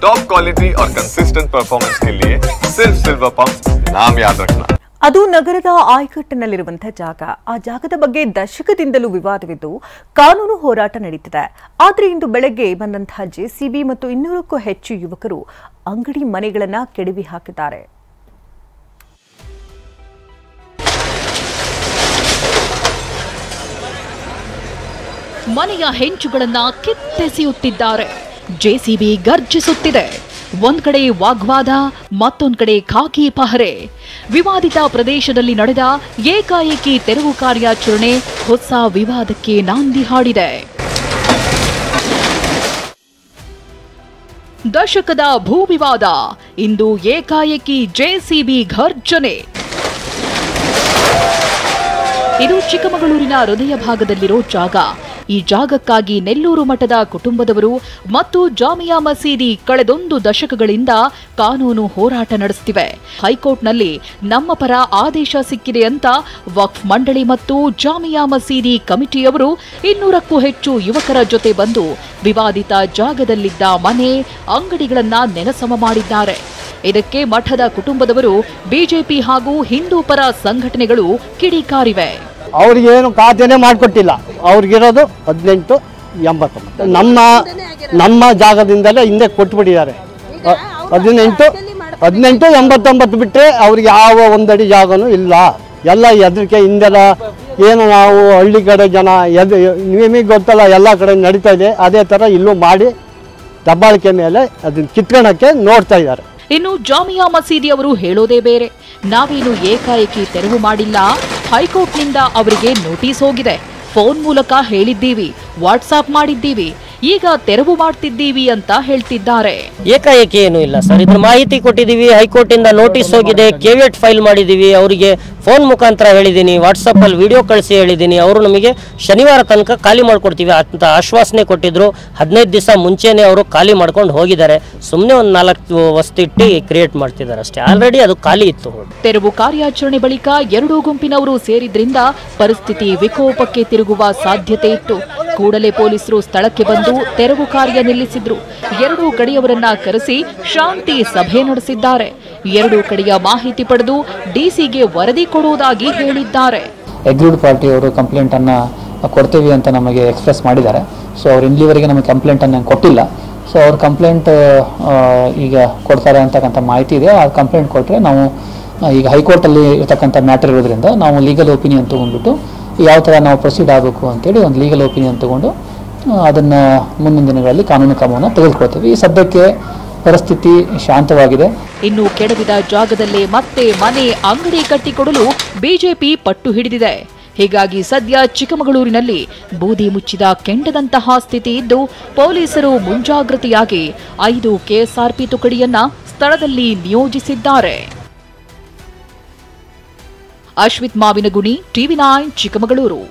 Top quality और consistent performance के लिए सिर्फ सिल्वर पंप नाम याद रखना। ಅದು ನಗರದ ಆಯ್ಕಟ್ಟಿನಲ್ಲಿರುವಂತಹ ಜಾಗ. ಆ ಜಾಗದ ಬಗ್ಗೆ ದಶಕದಿಂದಲೂ ವಿವಾದವಿದ್ದು ಕಾನೂನು ಹೋರಾಟ ನಡೆಯುತ್ತಿದೆ. ಆದರೆ ಇಂದು ಬೆಳಗ್ಗೆ ಬಂದಂತಹ ಜೆಸಿಬಿ ಮತ್ತು 200ಕ್ಕೂ ಹೆಚ್ಚು ಯುವಕರು ಅಂಗಡಿ ಮನೆಗಳನ್ನು ಕೆಡವಿ ಹಾಕಿದ್ದಾರೆ. ಮನೆಯ ಹೆಂಚುಗಳನ್ನ ಕಿತ್ತೆಸೆಯುತ್ತಿದ್ದಾರೆ. ಜೆಸಿಬಿ ಗರ್ಜಿಸುತ್ತಿದೆ. ಒಂದ್ ಕಡೆ ವಾಗ್ವಾದ, ಮತ್ತೊಂದ್ ಕಡೆ ಖಾಕಿ ಪಹರೆ. ವಿವಾದಿತ ಪ್ರದೇಶದಲ್ಲಿ ನಡೆದ ಏಕಾಏಕಿ ತೆರವು ಕಾರ್ಯಾಚರಣೆ ಹೊಸ ವಿವಾದಕ್ಕೆ ನಾಂದಿ ಹಾಡಿದೆ. ದಶಕದ ಭೂ ವಿವಾದ, ಇಂದು ಏಕಾಏಕಿ ಜೆಸಿಬಿ ಘರ್ಜನೆ. ಇದು ಚಿಕ್ಕಮಗಳೂರಿನ ಹೃದಯ ಭಾಗದಲ್ಲಿರೋ ಜಾಗ. ಈ ಜಾಗಕ್ಕಾಗಿ ನೆಲ್ಲೂರು ಮಠದ ಕುಟುಂಬದವರು ಮತ್ತು ಜಾಮಿಯಾ ಮಸೀದಿ ಕಳೆದೊಂದು ದಶಕಗಳಿಂದ ಕಾನೂನು ಹೋರಾಟ ನಡೆಸುತ್ತಿವೆ. ಹೈಕೋರ್ಟ್ನಲ್ಲಿ ನಮ್ಮ ಪರ ಆದೇಶ ಸಿಕ್ಕಿದೆ ಅಂತ ವಕ್ಫ್ ಮಂಡಳಿ ಮತ್ತು ಜಾಮಿಯಾ ಮಸೀದಿ ಕಮಿಟಿಯವರು 200ಕ್ಕೂ ಹೆಚ್ಚು ಯುವಕರ ಜೊತೆ ಬಂದು ವಿವಾದಿತ ಜಾಗದಲ್ಲಿದ್ದ ಮನೆ, ಅಂಗಡಿಗಳನ್ನ ನೆಲಸಮ ಮಾಡಿದ್ದಾರೆ. ಇದಕ್ಕೆ ಮಠದ ಕುಟುಂಬದವರು, ಬಿಜೆಪಿ ಹಾಗೂ ಹಿಂದೂ ಪರ ಸಂಘಟನೆಗಳು ಕಿಡಿಕಾರಿವೆ. ಅವ್ರಿಗೇನು ಖಾತೆನೇ ಮಾಡಿಕೊಟ್ಟಿಲ್ಲ. ಅವ್ರಿಗಿರೋದು 1889. ನಮ್ಮ ಜಾಗದಿಂದಲೇ ಹಿಂದೆ ಕೊಟ್ಬಿಟ್ಟಿದ್ದಾರೆ. 1889 ಬಿಟ್ಟರೆ ಅವ್ರಿಗೆ ಯಾವ ಒಂದಡಿ ಜಾಗನೂ ಇಲ್ಲ. ಎಲ್ಲ ಎದರಿಕೆ ಹಿಂದೆಲ್ಲ ಏನು ನಾವು ಹಳ್ಳಿ ಕಡೆ ಜನ ನಿಮಗೆ ಗೊತ್ತಲ್ಲ, ಎಲ್ಲ ಕಡೆ ನಡೀತಾ ಇದೆ. ಅದೇ ಥರ ಇಲ್ಲೂ ಮಾಡಿ ದಬ್ಬಾಳಿಕೆ ಮೇಲೆ ಅದನ್ನ ಕಿತ್ಕೊಳ್ಳೋಕ್ಕೆ ನೋಡ್ತಾ ಇದ್ದಾರೆ. ಇನ್ನು ಜಾಮಿಯಾ ಮಸೀದಿ ಅವರು ಹೇಳೋದೇ ಬೇರೆ. ನಾವೇನು ಏಕಾಏಕಿ ತೆರವು ಮಾಡಿಲ್ಲ, ಹೈಕೋರ್ಟ್ನಿಂದ ಅವರಿಗೆ ನೋಟಿಸ್ ಹೋಗಿದೆ, ಫೋನ್ ಮೂಲಕ ಹೇಳಿದ್ದೀವಿ, ವಾಟ್ಸಾಪ್ ಮಾಡಿದ್ದೀವಿ, ಈಗ ತೆರವು ಮಾಡ್ತಿದ್ದೀವಿ ಅಂತ ಹೇಳ್ತಿದ್ದಾರೆ. ಏಕಾಏಕಿ ಏನು ಇಲ್ಲ ಸರ್, ಇದ್ರ ಮಾಹಿತಿ ಕೊಟ್ಟಿದ್ದೀವಿ, ಹೈಕೋರ್ಟ್ ಇಂದ ನೋಟಿಸ್ ಹೋಗಿದೆ, ಕೆವಿಯಟ್ ಫೈಲ್ ಮಾಡಿದ್ದೀವಿ, ಅವರಿಗೆ ಫೋನ್ ಮುಖಾಂತರ ಹೇಳಿದ್ದೀನಿ, ವಾಟ್ಸಪ್ ಅಲ್ಲಿ ವಿಡಿಯೋ ಕಳಿಸಿ ಹೇಳಿದ್ದೀನಿ. ಅವರು ನಮಗೆ ಶನಿವಾರ ತನಕ ಖಾಲಿ ಮಾಡ್ಕೊಡ್ತೀವಿ ಅಂತ ಆಶ್ವಾಸನೆ ಕೊಟ್ಟಿದ್ರು. 15 ದಿವಸ ಮುಂಚೆನೆ ಅವರು ಖಾಲಿ ಮಾಡ್ಕೊಂಡು ಹೋಗಿದ್ದಾರೆ. ಸುಮ್ಮನೆ ಒಂದು 4 ವಸ್ತಿಟ್ಟು ಕ್ರಿಯೇಟ್ ಮಾಡ್ತಿದ್ದಾರೆ ಅಷ್ಟೇ. ಆಲ್ರೆಡಿ ಅದು ಖಾಲಿ ಇತ್ತು. ತೆರವು ಕಾರ್ಯಾಚರಣೆ ಬಳಿಕ ಎರಡೂ ಗುಂಪಿನವರು ಸೇರಿದ್ರಿಂದ ಪರಿಸ್ಥಿತಿ ವಿಕೋಪಕ್ಕೆ ತಿರುಗುವ ಸಾಧ್ಯತೆ ಇತ್ತು. ಕೂಡಲೇ ಪೊಲೀಸರು ಸ್ಥಳಕ್ಕೆ ಬಂದು ತೆರವು ಕಾರ್ಯ ನಿಲ್ಲಿಸಿದ್ರು. ಎರಡೂ ಕಡೆಯವರನ್ನ ಕರೆಸಿ ಶಾಂತಿ ಸಭೆ ನಡೆಸಿದ್ದಾರೆ. ಎರಡೂ ಕಡೆಯ ಮಾಹಿತಿ ಪಡೆದು ಡಿಸಿಗೆ ವರದಿ ಕೊಡುವುದಾಗಿ ಹೇಳಿದ್ದಾರೆ. ಎಗ್ರೀಡ್ ಪಾರ್ಟಿ ಅವರು ಕಂಪ್ಲೇಂಟ್ ಅನ್ನ ಕೊಡ್ತೀವಿ ಅಂತ ನಮಗೆ ಎಕ್ಸ್ಪ್ರೆಸ್ ಮಾಡಿದ್ದಾರೆ. ಸೊ ಅವ್ರು ಇಲ್ಲಿವರೆಗೆ ನಮಗೆ ಕಂಪ್ಲೇಂಟ್ ಅನ್ನು ಕೊಟ್ಟಿಲ್ಲ. ಸೊ ಅವ್ರ ಕಂಪ್ಲೇಂಟ್ ಈಗ ಕೊಡ್ತಾರೆ ಅಂತಕ್ಕಂಥ ಮಾಹಿತಿ ಇದೆ. ಆ ಕಂಪ್ಲೇಂಟ್ ಕೊಟ್ಟರೆ ನಾವು ಈಗ ಹೈಕೋರ್ಟಲ್ಲಿ ಇರತಕ್ಕಂಥ ಮ್ಯಾಟರ್ ಇರೋದ್ರಿಂದ ನಾವು ಲೀಗಲ್ ಒಪಿನಿಯನ್ ತೊಗೊಂಡ್ಬಿಟ್ಟು ಯಾವ ಥರ ನಾವು ಪ್ರೊಸೀಡ್ ಆಗಬೇಕು ಅಂತೇಳಿ ಒಂದು ಲೀಗಲ್ ಒಪಿನಿಯನ್ ತೊಗೊಂಡು ಅದನ್ನು ಮುಂದಿನ ದಿನಗಳಲ್ಲಿ ಕಾನೂನು ಕ್ರಮವನ್ನು ತೆಗೆದುಕೊಳ್ತೀವಿ. ಈ ಸದ್ಯಕ್ಕೆ ಪರಿಸ್ಥಿತಿ ಶಾಂತವಾಗಿದೆ. ಇನ್ನು ಕೆಡವಿದ ಜಾಗದಲ್ಲೇ ಮತ್ತೆ ಮನೆ, ಅಂಗಡಿ ಕಟ್ಟಿಕೊಡಲು ಬಿಜೆಪಿ ಪಟ್ಟು ಹಿಡಿದಿದೆ. ಹೀಗಾಗಿ ಸದ್ಯ ಚಿಕ್ಕಮಗಳೂರಿನಲ್ಲಿ ಬೂದಿ ಮುಚ್ಚಿದ ಕೆಂಡದಂತಹ ಸ್ಥಿತಿ ಇದ್ದು, ಪೊಲೀಸರು ಮುಂಜಾಗ್ರತೆಯಾಗಿ 5 ಕೆಎಸ್ಆರ್ಪಿ ತುಕಡಿಯನ್ನ ಸ್ಥಳದಲ್ಲಿ ನಿಯೋಜಿಸಿದ್ದಾರೆ. ಅಶ್ವಿತ್ ಮಾವಿನಗುಣಿ, ಟಿವಿ9 ಚಿಕ್ಕಮಗಳೂರು.